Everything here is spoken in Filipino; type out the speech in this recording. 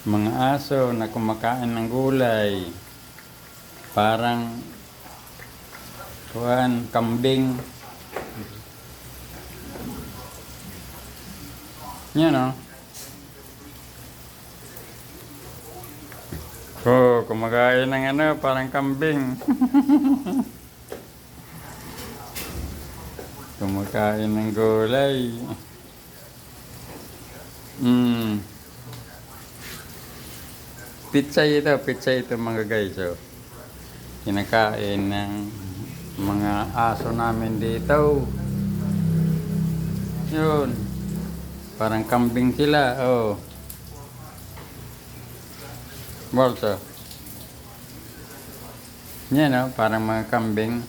Mga aso na kumakain ng gulay. Parang kambing. Yan o. Oh, kumakain ng parang kambing. Kumakain ng gulay. Pizza ito mga guys. Oh. Kinakain ng mga aso namin dito. Yun. Parang kambing sila. Oh. Bolso. Yan o, parang mga kambing.